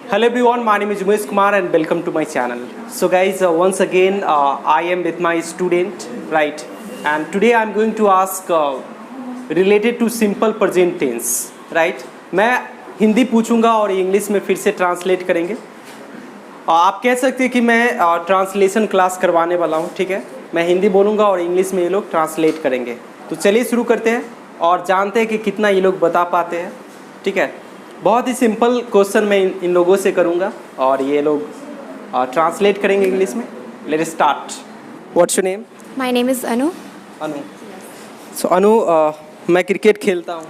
Hello everyone, my name is Umesh Kumar and welcome to my channel. So guys, once again I am with my student, right? And today I am going to ask related to simple present tense, right? मैं हिंदी पूछूंगा और English में फिर से translate करेंगे। आप कह सकते हैं कि मैं ट्रांसलेशन क्लास करवाने वाला हूँ, ठीक है? मैं हिंदी बोलूँगा और इंग्लिश में ये लोग ट्रांसलेट करेंगे। तो चलिए शुरू करते हैं और जानते हैं कि कितना ये लोग बता पाते हैं, ठीक है? बहुत ही सिंपल क्वेश्चन मैं इन लोगों से करूँगा और ये लोग ट्रांसलेट करेंगे इंग्लिश में। Let's start. What's your name? My name is Anu. अनु। सो अनु, मैं क्रिकेट खेलता हूँ।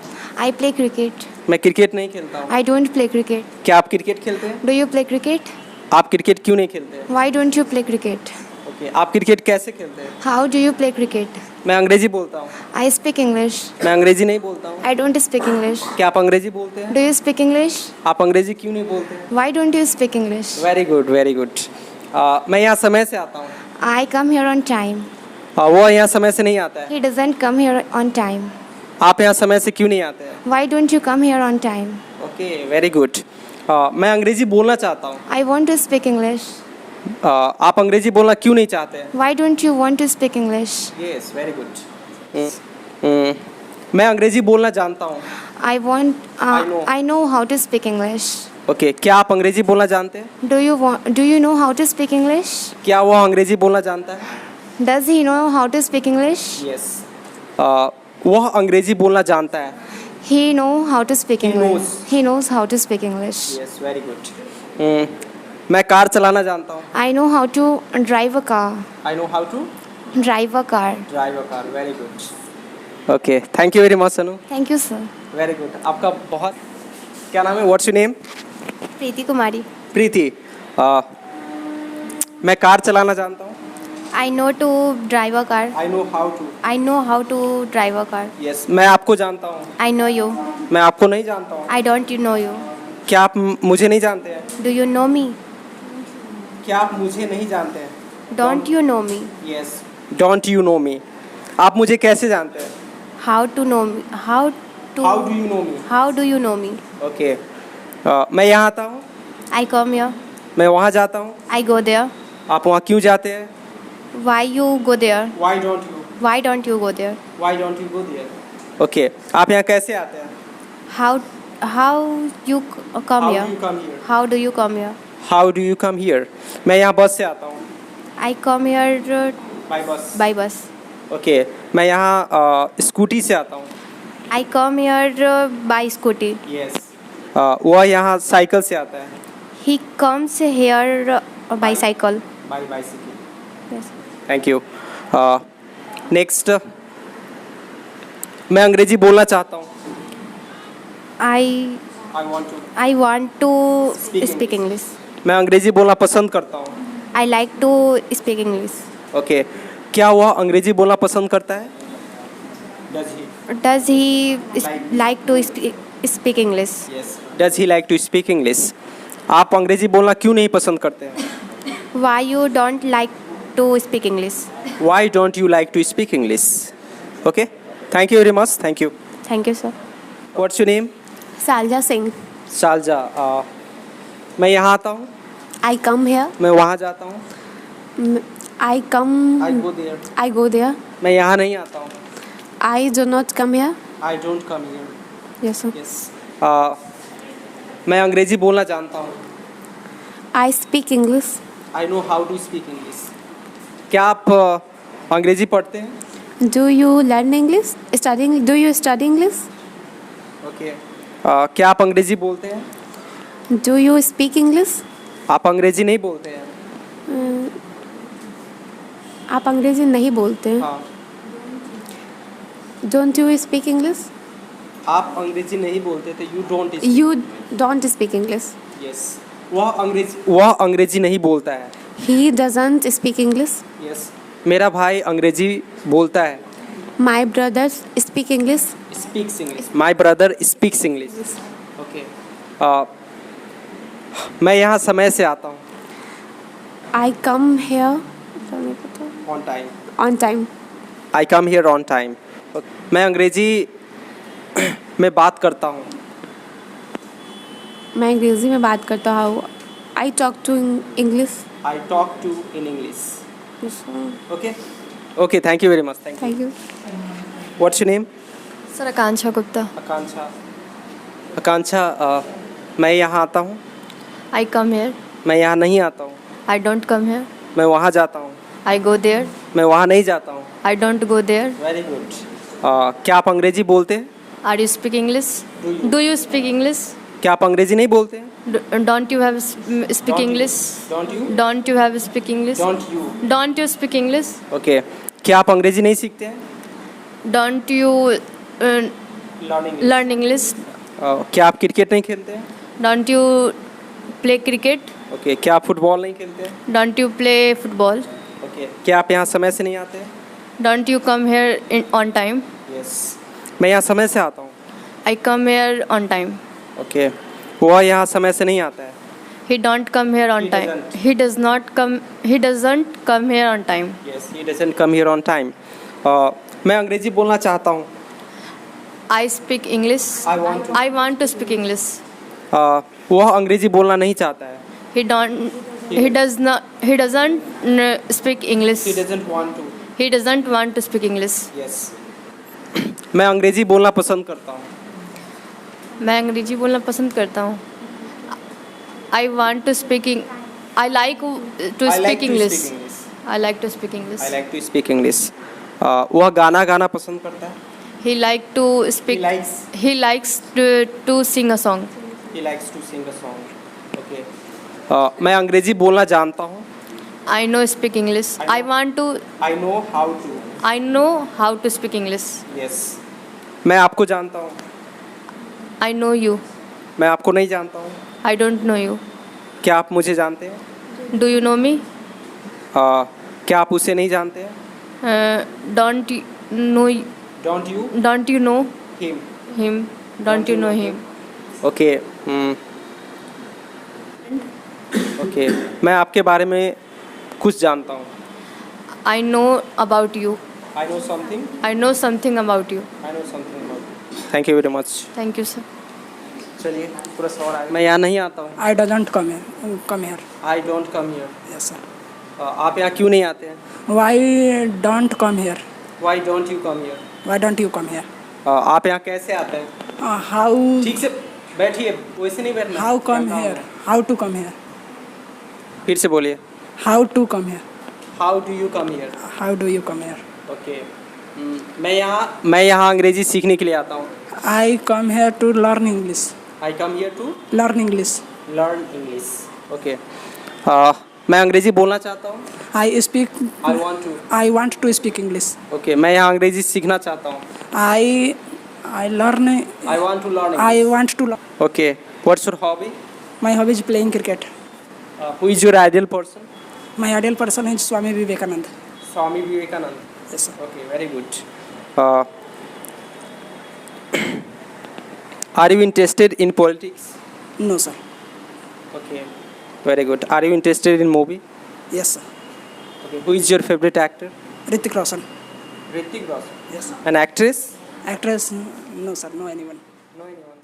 I play cricket. मैं क्रिकेट नहीं खेलता हूँ। I don't play cricket. क्या आप क्रिकेट खेलते हैं? Do you play cricket? आप क्रिकेट क्यों नहीं खेलते हैं? Why don't you play cricket? Okay, आप क्रिकेट कैसे खेलते हैं? How do you play cricket? मैं अंग्रेजी बोलता हूँ। I speak English. मैं अंग्रेजी नहीं बोलता हूँ। I don't speak English. क्या आप अंग्रेजी बोलते हैं? Do you speak English? आप अंग्रेजी क्यों नहीं बोलते हैं? Why don't you speak English? Very good, very good. मैं यहाँ समय से आता हूँ। I come here on time. वो यहाँ समय से नहीं आता है। He doesn't come here on time. आप यहाँ समय से क्यों नहीं आते हैं? Why don't you come here on time? Okay, very good. मैं अंग्रेजी बोलना चाहता हूँ। I want to speak English. आप अंग्रेजी बोलना क्यों नहीं चाहते हैं? Why don't you want to speak English? Yes, very good. मैं अंग्रेजी बोलना जानता हूँ। I want. I know. I know how to speak English. Okay, क्या आप अंग्रेजी बोलना जानते हैं? Do you know how to speak English? क्या वो अंग्रेजी बोलना जानता है? Does he know how to speak English? Yes. वह अंग्रेजी बोलना जानता है। He know how to speak He English. knows. He knows how to speak English. Yes, very good. मैं कार चलाना जानता हूँ। I know how to drive a car. I know how to Drive a car. Drive a car. Very good. Okay, thank you very much Anu. Thank you, sir. Very good. आपका बहुत क्या नाम है? What's your name? Preeti Kumari. Preeti. मैं car चलाना जानता हूँ। I know to drive a car. I know how to. I know how to drive a car. Yes, मैं आपको जानता हूँ। I know you. मैं आपको नहीं जानता हूँ। I don't you know you. क्या आप मुझे नहीं जानते हैं? Do you know me? क्या आप मुझे नहीं जानते हैं? Don't you know me? Yes, don't you know me. आप मुझे कैसे जानते हैं? How to know me? How to? How do you know me? How do you know me? Okay. मैं यहाँ आता हूँ। I come here. मैं वहाँ जाता हूँ। I go there. आप वहाँ क्यों जाते हैं? Why you go there? Why don't you? Why don't you go there? Why don't you go there? Okay, आप यहाँ कैसे आते हैं? How you come how here? Do you come here? How do you come here? How do you come here? मैं यहाँ बस से आता हूँ। I come here by bus. by bus. Okay, मैं यहाँ स्कूटी से आता हूँ। I come here by scooty. Yes. वह यहाँ साइकिल से आता है। He comes here by cycle. By bicycle. Yes. Thank you. Next, मैं अंग्रेजी बोलना चाहता हूँ। I I want to. want to speak English. मैं अंग्रेजी बोलना पसंद करता हूँ। I like to speak English. Okay, क्या वह अंग्रेजी बोलना पसंद करता है? Does he like to speak English? Does he like to speak English? आप अंग्रेजी बोलना क्यों नहीं पसंद करते हैं? Why you don't like to speak English? Why don't you like to speak English? Okay, thank you very much. Thank you. Thank you, sir. What's your name? Salja Singh. Shalja. मैं यहाँ आता हूँ। I come here. मैं वहाँ जाता हूँ। I come. I go there. I go there. मैं यहाँ नहीं आता हूँ। I do not come here. I don't come here. Yes, sir. Yes. मैं अंग्रेजी बोलना जानता हूँ। I speak English. I know how to speak English. क्या आप अंग्रेजी पढ़ते हैं? Do you learn English? Do you study English? Okay. क्या आप अंग्रेजी बोलते हैं? Do you speak English? आप अंग्रेजी नहीं बोलते हैं। आप अंग्रेजी नहीं बोलते हैं। हाँ, Don't you speak English? आप अंग्रेजी नहीं बोलते तो you don't. You don't speak English. Yes, वह अंग्रेजी नहीं बोलता है। He doesn't speak English. Yes, मेरा भाई अंग्रेजी बोलता है। My brothers speak English. Speaks English. My brother speaks English. Okay. मैं यहाँ समय से आता हूँ। I come here on time. on time. I come here on time. मैं अंग्रेजी में बात करता हूँ। मैं अंग्रेज़ी में बात करता हूँ. I talk to English. I talk to in English. Okay. Okay. Thank you very much. Thank you. Thank you. What's your name? Sir Akanksha Gupta. Akanksha. Akanksha, मैं यहाँ आता हूँ. I come here. मैं यहाँ नहीं आता हूँ. I don't come here. मैं वहाँ जाता हूँ. I go there. मैं वहाँ नहीं जाता हूँ. I don't go there. Very good. क्या आप अंग्रेजी बोलते हैं? Are you speak English? Do you speak English? क्या आप अंग्रेजी नहीं बोलते हैं? Don't you have speak English? Don't you? Don't you have speak English? Don't you? Don't you speak English? Okay. क्या आप अंग्रेजी नहीं सीखते हैं? Don't you learn English? क्या आप क्रिकेट नहीं खेलते हैं? Don't you play cricket? Okay. क्या आप फुटबॉल नहीं खेलते हैं? Don't you play football? Okay. क्या आप यहाँ समय से नहीं आते हैं? Don't you come here on time? Yes. मैं यहाँ समय से आता हूँ. I come here on time. Okay. वह यहाँ समय से नहीं आता है. He don't come here on He time. doesn't. He does not come. He doesn't come here on time. Yes. He doesn't come here on time. मैं अंग्रेजी बोलना चाहता हूँ. I speak English. I want to. I want to speak English. वह अंग्रेजी बोलना नहीं चाहता है. He don't. He does not. He doesn't speak English. He doesn't want to. He doesn't want to speak English. Yes. मैं अंग्रेजी बोलना पसंद करता हूँ. मैं अंग्रेजी बोलना पसंद करता हूँ. I want to speak. I like to I like speak to English. speak English. I like to speak English. I like to speak English. वह गाना गाना पसंद करता है. He like to speak. likes. He likes to sing a song. He likes to sing a song. Okay. मैं अंग्रेजी बोलना जानता हूँ. I know speak English. I want to. I know how to. I know how to speak English. Yes. मैं आपको जानता हूँ. I know you. मैं आपको नहीं जानता हूँ. I don't know you. क्या आप मुझे जानते हैं? Do you know me? क्या आप उसे नहीं जानते हैं? Don't you know? Don't you? Don't you know Him. him? Don't you know him? Okay. Okay. मैं आपके बारे में कुछ जानता हूँ. I know about you. I know something. I know something about you. I know something about you. Thank you very much. Thank you, sir. चलिए पूरा सवाल आया. मैं यहाँ नहीं आता हूँ. I doesn't come here. I don't come here. Yes, sir. आप यहाँ क्यों नहीं आते हैं? Why don't come here? Why don't you come here? Why don't you come here? आप यहाँ कैसे आते हैं? How ठीक से बैठिए. वैसे नहीं बैठना. how come क्या काम here? है? How to come here? फिर से बोलिए. How to come here? How do you come here? How do you come here? Okay. मैं यहाँ अंग्रेजी सीखने के लिए आता हूँ. I come here to learn English. I come here to Learn English. learn English. Okay. मैं अंग्रेजी बोलना चाहता हूँ. I speak. I want to. I want to speak English. Okay. मैं यहाँ अंग्रेजी सीखना चाहता हूँ. I learn. I want to learn I English. want to learn. Okay. What's your hobby? My hobby is playing cricket. Who is your ideal person? My ideal person is Swami Vivekananda. Swami Vivekananda. Yes, sir. Okay. Very good. Are you interested in politics? No, sir. Okay. Very good. Are you interested in movie? Yes, sir. Okay. Who is your favorite actor? Hrithik Roshan. Hrithik Roshan. Yes, sir. An actress? Actress? No, sir. No anyone. No anyone.